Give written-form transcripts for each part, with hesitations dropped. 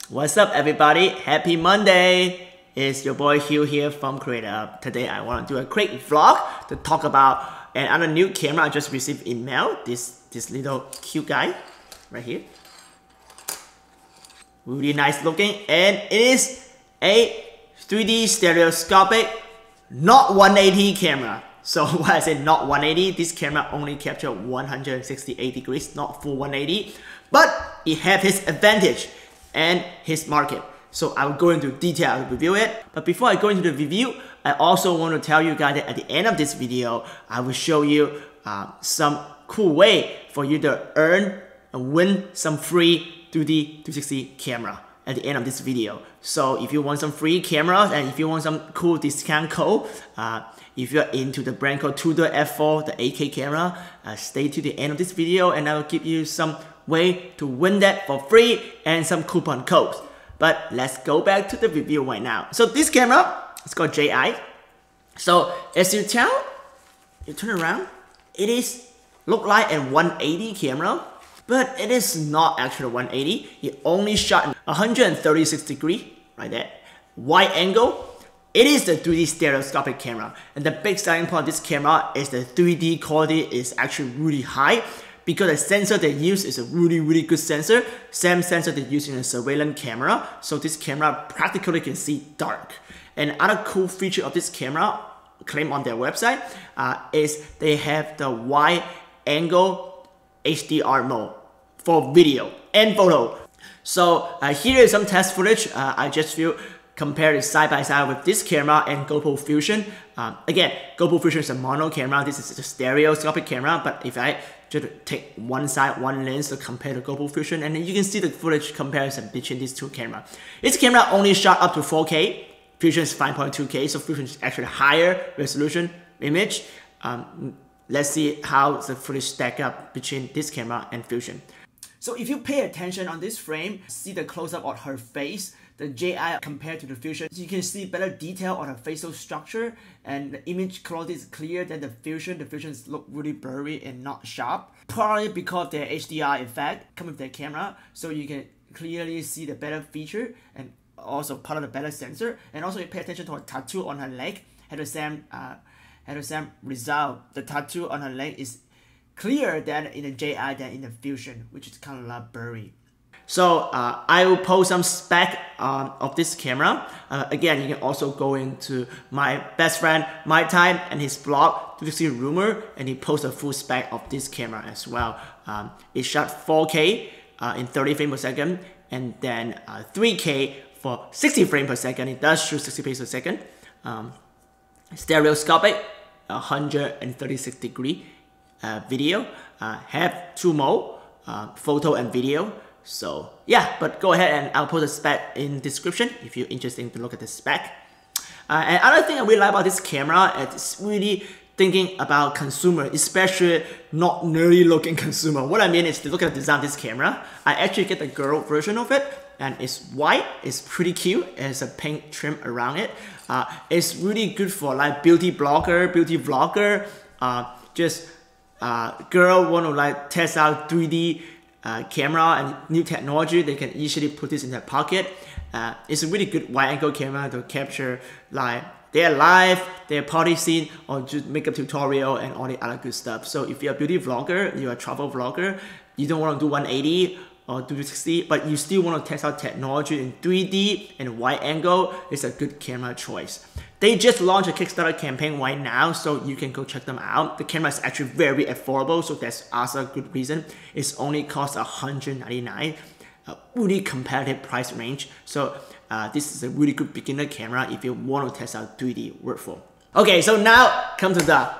What's up, everybody? Happy Monday! It's your boy Hugh here from Creator. Today I want to do a quick vlog to talk about another new camera I just received in mail. This little cute guy right here. Really nice looking, and it is a 3D stereoscopic, not 180 camera. So when I say not 180, this camera only captures 168 degrees, not full 180. But it has its advantage and his market. So I will go into detail to review it. But before I go into the review, I also want to tell you guys that at the end of this video, I will show you some cool way for you to earn and win some free 3D 360 camera at the end of this video. So if you want some free cameras and if you want some cool discount code, if you're into the brand called Hdr F4, the 8K camera, stay to the end of this video and I will give you some way to win that for free and some coupon codes. But let's go back to the review right now. So this camera, it's called JEDEYE. So as you tell, you turn around, it is look like a 180 camera, but it is not actually 180. It only shot 136 degree right there. Wide angle. It is the 3D stereoscopic camera, and the big selling point of this camera is the 3D quality is actually really high because the sensor they use is a really good sensor. Same sensor they use in a surveillance camera, so this camera practically can see dark. And other cool feature of this camera, claim on their website, is they have the wide angle Hdr mode for video and photo. So here is some test footage. I just feel compare it side by side with this camera and GoPro Fusion. Again, GoPro Fusion is a mono camera. This is a stereoscopic camera. But if I just take one side, one lens to compare to GoPro Fusion, and then you can see the footage comparison between these two cameras. This camera only shot up to 4K. Fusion is 5.2K, so Fusion is actually higher resolution image. Let's see how the footage stack up between this camera and Fusion. So if you pay attention on this frame, see the close-up of her face, the JEDEYE compared to the Fusion, you can see better detail on her facial structure, and the image quality is clear than the Fusion. The Fusions look really blurry and not sharp, probably because their HDR effect come with their camera, so you can clearly see the better feature and also part of the better sensor. And also you pay attention to her tattoo on her leg, had the same result. The tattoo on her leg is clearer than in the JEDEYE than in the Fusion, which is kind of like blurry. So I will post some spec of this camera. Again, you can also go into my best friend My Time and his blog 360 Rumor, and he posts a full spec of this camera as well. It shot 4K in 30 frames per second, and then 3K for 60 frames per second. It does shoot 60 frames per second. Stereoscopic, 136 degree video. Have two mode, photo and video. So yeah, but go ahead and I'll post a spec in description if you're interested to look at the spec. And another thing I really like about this camera is really thinking about consumer, especially not nerdy looking consumer. What I mean is to look at the design of this camera. I actually get the girl version of it, and it's white, it's pretty cute, it has a pink trim around it. It's really good for like beauty blogger, beauty vlogger, girl want to like test out 3D camera and new technology. They can easily put this in their pocket. It's a really good wide angle camera to capture like their life, their party scene, or just makeup tutorial and all the other good stuff. So if you're a beauty vlogger, you're a travel vlogger, you don't want to do 180 or 360, but you still want to test out technology in 3D and wide angle, it's a good camera choice. They just launched a Kickstarter campaign right now, so you can go check them out. The camera is actually very affordable, so that's also a good reason. It's only cost $199, a really competitive price range. So this is a really good beginner camera if you want to test out 3D workflow. Okay, so now come to the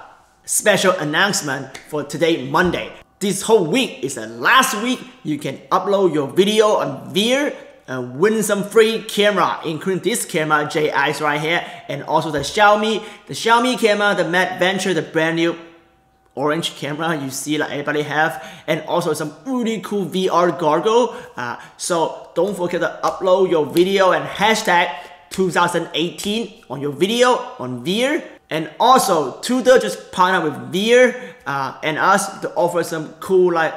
special announcement for today, Monday. This whole week is the last week you can upload your video on Veer and win some free camera, including this camera, JEDEYE right here, and also the Xiaomi camera, the Mad Venture, the brand new orange camera you see like everybody have, and also some really cool VR goggle. So don't forget to upload your video and hashtag 2018 on your video on Veer. And also, Hdr just partnered with Veer and us to offer some cool like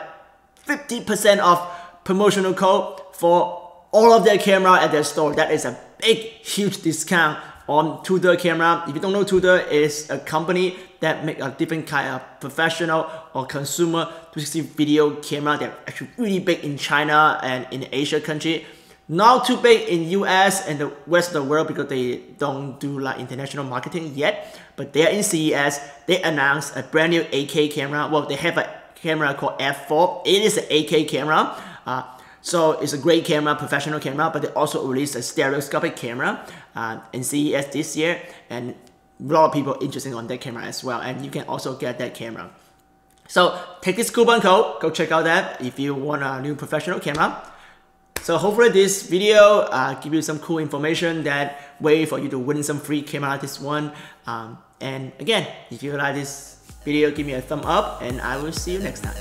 50% off promotional code for all of their camera at their store. That is a big, huge discount on Hdr camera. If you don't know, Hdr is a company that make a different kind of professional or consumer 360 video camera. They're actually really big in China and in Asia country. Not too big in US and the rest of the world because they don't do like international marketing yet. But they're in CES. They announced a brand new 8K camera. Well, they have a camera called F4. It is an 8K camera. So it's a great camera, professional camera, but they also released a stereoscopic camera in CES this year, and a lot of people interested on that camera as well, and you can also get that camera. So take this coupon code, go check out that if you want a new professional camera. So hopefully this video give you some cool information that way for you to win some free camera like this one. And again, if you like this video, give me a thumb up, and I will see you next time.